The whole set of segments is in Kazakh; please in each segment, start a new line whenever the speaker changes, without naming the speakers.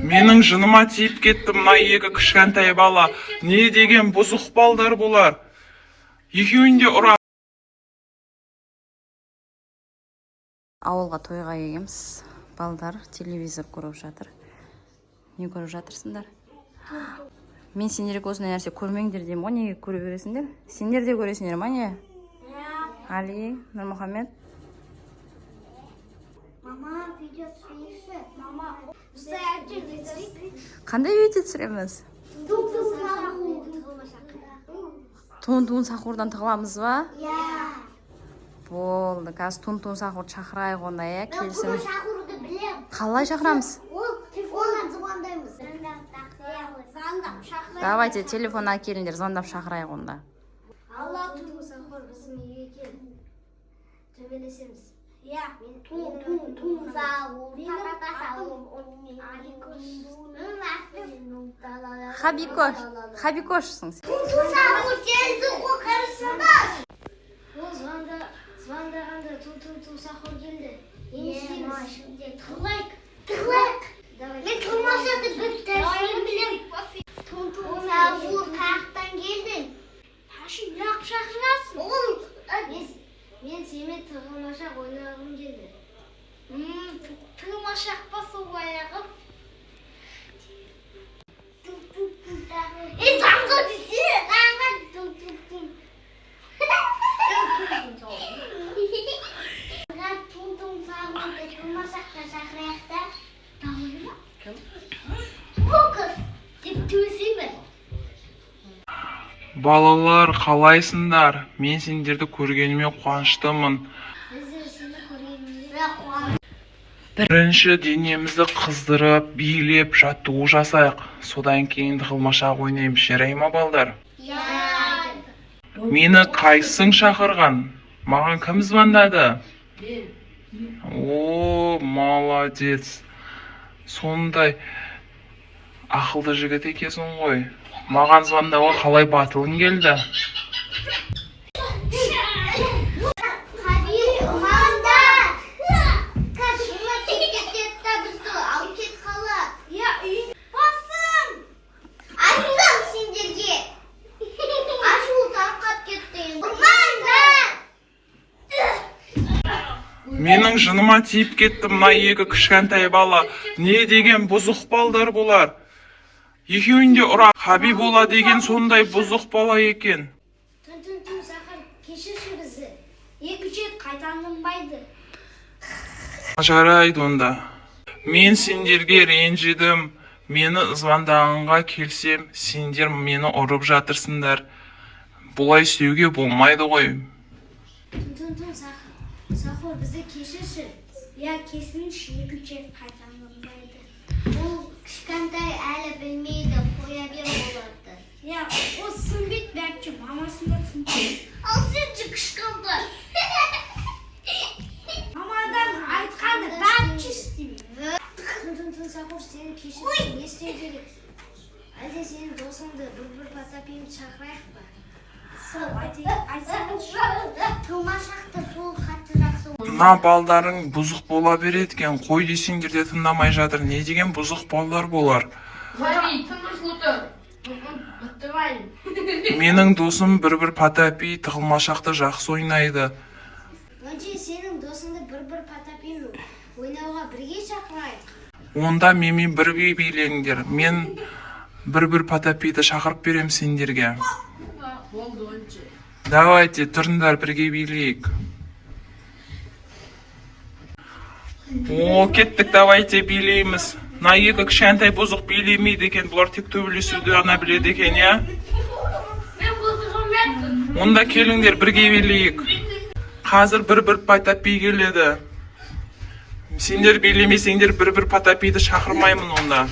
Менің жыныма тиіп кетті мына екі кішкентай бала. Не деген бұзық балдар болар. Екеуін де ұра.
Ауылға тойға келгенбіз. Балдар телевизор көріп жатыр. Не көріп жатырсыңдар? Мен сендерге осындай нәрсе көрмеңдер деймін ғой, неге көре бересіңдер? Сендер де көресіңдер ма не? Али, Нұрмұхаммед.
Мама, видео түсірейікші. Мама,
Қандай видео түсіреміз? Тун-тун сахурдан тығыламыз ба? Болды, қазір тун-тун сахур шақырайық онда, келісім. Қалай шақырамыз?
Телефоннан звондаймыз.
Давайте телефон әкеліңдер, звондап шақырайық онда.
Алла тун сахур біздің үйге келді. Төбелесеміз. Тун сахур, папа сахур.
Хабикошсың сен.
Тун сахур келді, о қарысыңдар. Ол звондағанда тун сахур келді. Тығылайық. Мен тұрмасады бір тәсілім білем. Тун сахур тақтан келдің. Ташы бірақ шақырасың. Мен семен тығылмашақ ойнағым келді. Тығылмашақ па сол аяғым? Заңға десе! Заңға! Тун сағырды тығылмашақта шақыраяқта дамылы ма? Бұл қыз деп төсеме.
Балалар, қалайсыңдар? Мен сендерді көргеніме қуаныштымын. Бірінші денемізді қыздырып, билеп, жаттығу жасайық. Содан кейін тығылмашақ ойнаймыз, жарай ма балдар? Мені қайсың шақырған? Маған кім звондады? О, молодец. Сондай ақылды жігіт екесің ғой. Маған звондауға қалай батылың келді? Менің жыныма тиіп кетті мына екі кішкентай бала. Не деген бұзық балдар болар. Екеуін де ұра. Хабиболла деген сондай бұзық бала екен.
Тун сахар кешірші бізді. Екі жет қайтанылмайды.
Жарайды онда. Мен сендерге ренжідім. Мені звондағанға келсем, сендер мені ұрып жатырсыңдар. Бұлай істеуге болмайды ғой.
Тун сахар бізді кешірші. Я кесінші екі жет қайтанылмайды. Ол кішкентай әлі білмейді, қоя бер болады. О сынбет бәкчі, мамасында сынбет. Ал сен жі кішкентай. Мамадан айтқанды бәкчі істеймін. Тун сахар сені кешірші, не істеу керек? Әлде сенің досыңды бір потапиын шақырайық ба? Тылмашақты сол қатты жақсы.
Мына балдарың бұзық бола береді екен. Қой десеңдер де тыңдамай жатыр. Не деген бұзық балдар болар? Менің досым бір потапи тығылмашақты жақсы ойнайды.
Önce сенің досыңды бір потапиын ойнауға бірге шақырайық.
Онда менімен бірге билеңдер. Мен бір потапиді шақырып берем сендерге. Давайте, тұрыңдар бірге билейік. О, кеттік, давайте билейміз. На екі кішкентай бұзық билемейді екен, бұлар тек төбелесуді ғана біледі екен, я? Онда келіңдер бірге билейік. Қазір бір потапи келеді. Сендер билемесеңдер бір потапиді шақырмаймын онда.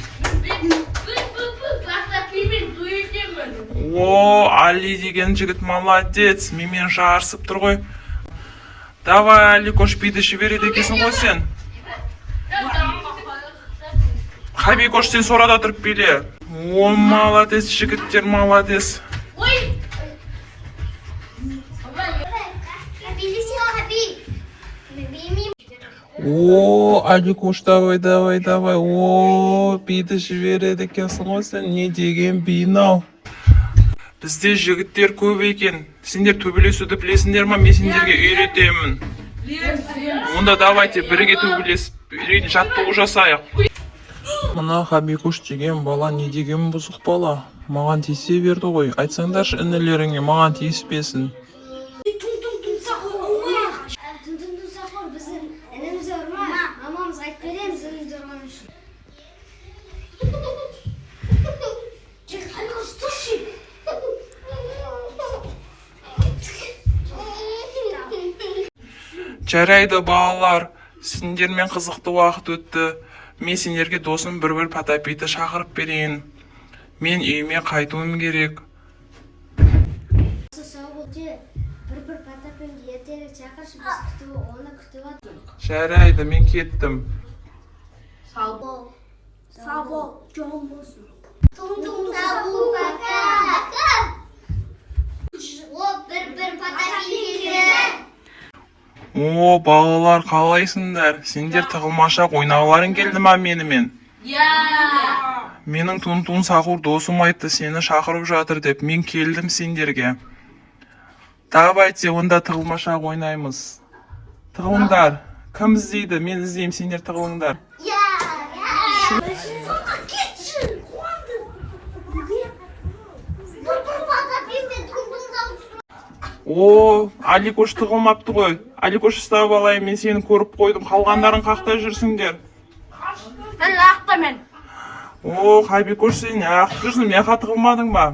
О, Али деген жігіт молодец, менімен жарысып тұр ғой. Давай, Али, көшпейді жібереді екесің ғой сен. Хабикош, сен сорада тұрып биле. О, молодец, жігіттер, молодец. О, Аликуш, давай, давай, давай. О, биді жібереді екенсің ғой сен. Не деген би мынау? Бізде жігіттер көп екен. Сендер төбелесуді білесіңдер ма? Мен сендерге үйретемін. Онда давайте бірге төбелесіп жаттығу жасайық. Мына Хабикуш деген бала не деген бұзық бала? Маған тиісе берді ғой. Айтсаңдаршы інілеріңе маған тиіспесін.
Тұнтұн-тұн біздің ініміз ұрма. Мамамызға айтып береміз ініміз ұрған үшін.
Жарайды балалар, сендермен қызықты уақыт өтті. Мен сендерге досым бір Потапиді шақырып берейін. Мен үйіме қайтуым керек.
Сау болды. Бір Потапиді ертерек шақыршы, біз оны күтіп отырмыз.
Жарайды, мен кеттім.
Сау бол, жон болсын. Тұнтұн сау бол, пока. О, бір Потапиді келді.
О, балалар қалайсыңдар? Сендер тығылмашақ ойнағыларың келді ма менімен? Менің Тұнтұн Сақур досым айтты, сені шақырып жатыр деп. Мен келдім сендерге. Давайте, онда тығылмашақ ойнаймыз. Тығылыңдар. Кім іздейді? Мен іздеймін, сендер тығылыңдар. О, Аликуш тығылмапты ғой. Аликуш, ұстап алайын, мен сені көріп қойдым. Қалғандарын қақта жүрсіңдер.
Мен ақта мен.
О, Хабикуш, сен ақ жүрсің, меқа тығылмадың ба?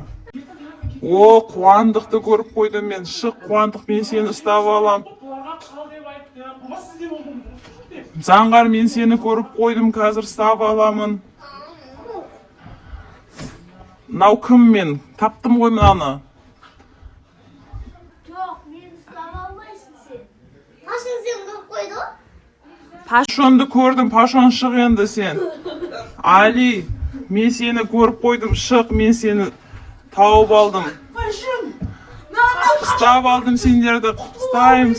О, қуандықты көріп қойдым мен. Шық, қуандық, мен сені ұстап алам. Заңғар, мен сені көріп қойдым, қазір ұстап аламын. Нау кім мен? Таптым ғой мынаны. Пашонды көрдім, Пашон шық енді сен. Али, мен сені көріп қойдым, шық, мен сені тауып алдым. Ұстап алдым сендерді, ұстайым.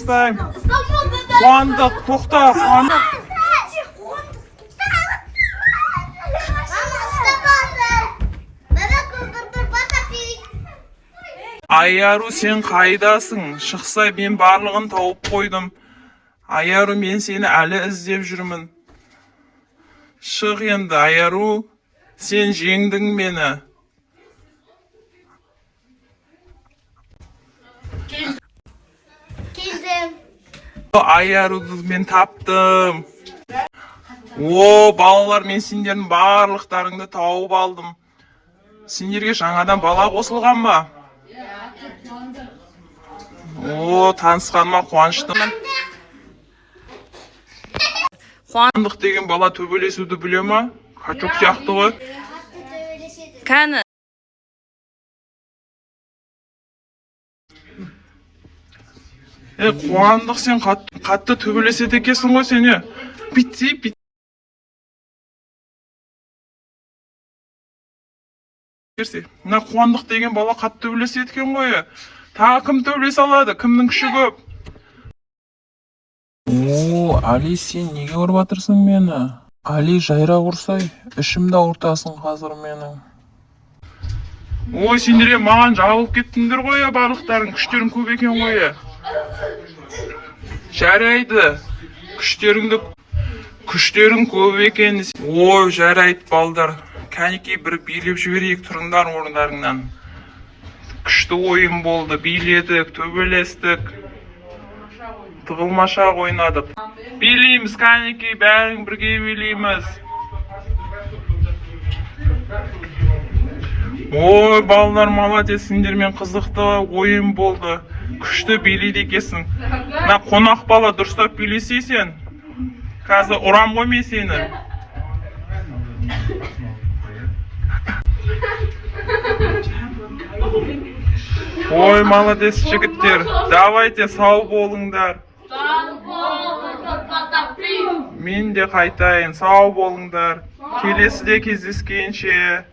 Қуандық, тоқта, Қуандық. Аяру, сен қайдасың? Шықса, мен барлығын тауып қойдым. Аяру, мен сені әлі іздеп жүрмін. Шық енді, Аяру, сен жеңдің мені.
Келдім.
Аяруды мен таптым. О, балалар, мен сендердің барлықтарыңды тауып алдым. Сендерге жаңадан бала қосылған ба? О, танысқаныма қуаныштымын. Қуандық деген бала төбелесуді біле ма? Качок сияқты ғой.
Кәні.
Қуандық, сен қатты төбелеседі екенсің ғой сені. Битті. Мына Қуандық деген бала қатты төбелеседі екен ғой. Тағы кім төбелесе алады? Кімнің күші көп? О, Али, сен неге ұрып жатырсың мені? Али, жайрақ ұрсай, ішімді ауыртасың қазір менің. Ой, сендер маған жабылып кеттіңдер ғой, барлықтарың күштерің көп екен ғой. Жарайды, күштерің көп екен. Ой, жарайды балдар. Кәнекей бір билеп жіберейік, тұрыңдар орындарыңнан. Күшті ойын болды, биледік, төбелестік. Тығылмашақ ойнадық. Билейміз, кәнекей, бәрің бірге билейміз. Ой, балалар, молодец, сендермен қызықты ойын болды. Күшті билейді екесің. Мына қонақ бала дұрыстап билесейсен. Қазір ұрам ғой мен сені. Ой, молодец, жігіттер. Давайте, сау болыңдар. Мен де қайтайын, сау болыңдар. Келесіде кездескенше.